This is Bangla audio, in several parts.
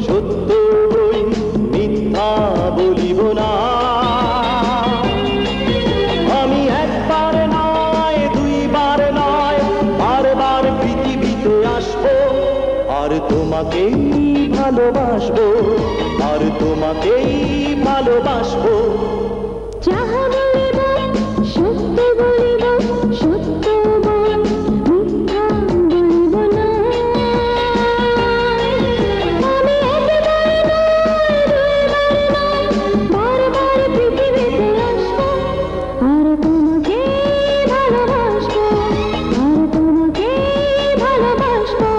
সত্য বই মিথ্যা বলিব না। আমি একবার নয় দুইবার নয় বারবার পৃথিবীতে আসবো, আর তোমাকেই ভালোবাসবো, আর তোমাকেই ভালোবাসবো। যাহা বলিব সত্য বলিব, সত্য বল মিথ্যা বলিব না। আমি একবার নয় দুইবার নয় বারবার পৃথিবীতে আসবো, আর তোমাকেই ভালোবাসবো, আর তোমাকেই ভালোবাসবো।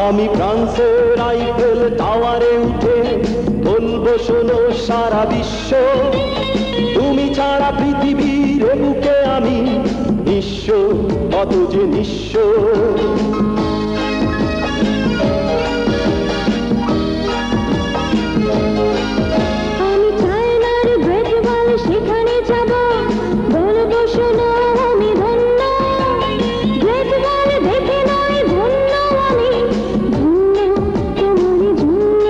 আমি ফ্রান্সের আইফেল টাওয়ারে উঠে বলবো শোনো সারা বিশ্ব, তুমি ছাড়া পৃথিবীর বুকে আমি নিঃস্ব, কত যে নিঃস্ব। আমি চায়নার গ্রেট ওয়াল সেখানে যাব, বলবো শোনো আমি ধন্য। গ্রেট ওয়াল দেখে নয় ধন্য আমি, ধন্য তোমারই জন্য।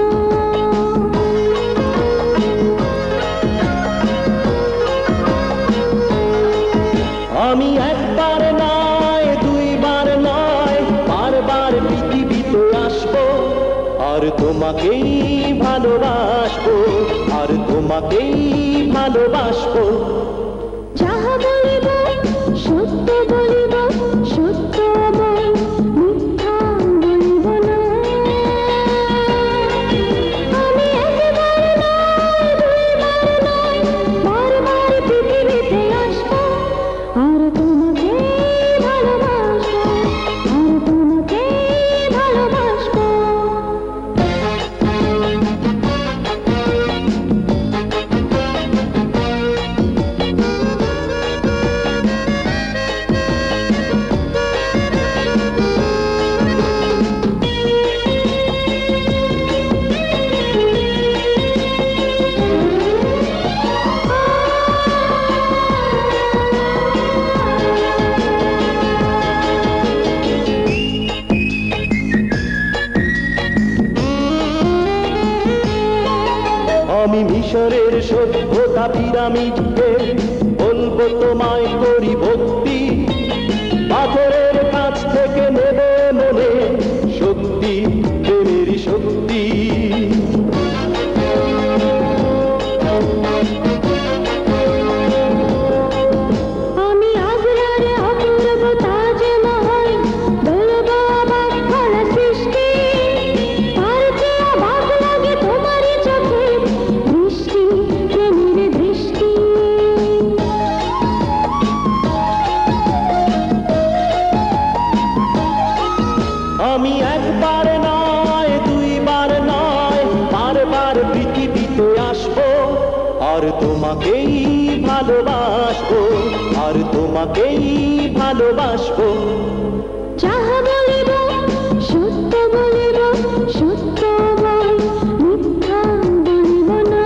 আমি একবার নয় দুইবার নয় বারবার পৃথিবীতে আসবো, আর তোমাকেই ভালোবাসবো, আর তোমাকেই ভালোবাসবো। যাহা বলিব সত্য বলিব, সত্য বল মিথ্যা বলিব না। আমি একবার নয় দুইবার নয় বারবার পৃথিবীতে আসবো, আর তোমাকেই ভালোবাসবো, আর তোমাকেই ভালোবাসবো। আমি মিশরের সভ্যতা পিরামিডকে বলবো তোমায় করি ভক্তি, পাথরের কাছ থেকে নেবে মনে শক্তি, প্রেমের শক্তি। আমি আগ্রার অপূর্ব তাজমহল বলবো অবাক করা সৃষ্টি, তার চেয়ে অবাক লাগে তোমারই চোখের দৃষ্টি, প্রেমের দৃষ্টি। আমি একবার নয় দুইবার নয় বারবার পৃথিবীতে আসবো, আর তোমাকেই ভালোবাসবো, আর তোমাকেই ভালোবাসবো। যাহা বলিব সত্য বলিব, সত্য বল মিথ্যা বলিব না।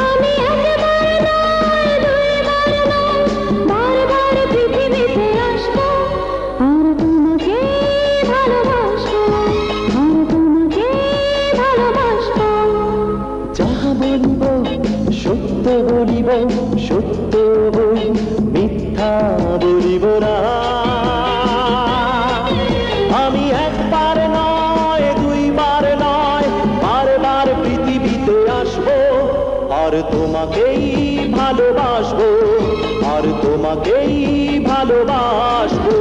আমি একবার নয় দুইবার নয় বারবার পৃথিবীতে আসবো, আর তোমাকেই ভালোবাসবো, আর তোমাকেই ভালোবাসবো। যাহা বলিব সত্য বলিব, সত্য বই মিথ্যা বলিব না। আমি একবার নয় দুইবার নয় বারবার পৃথিবীতে আসবো, আর তোমাকেই ভালোবাসবো, আর তোমাকেই ভালোবাসবো।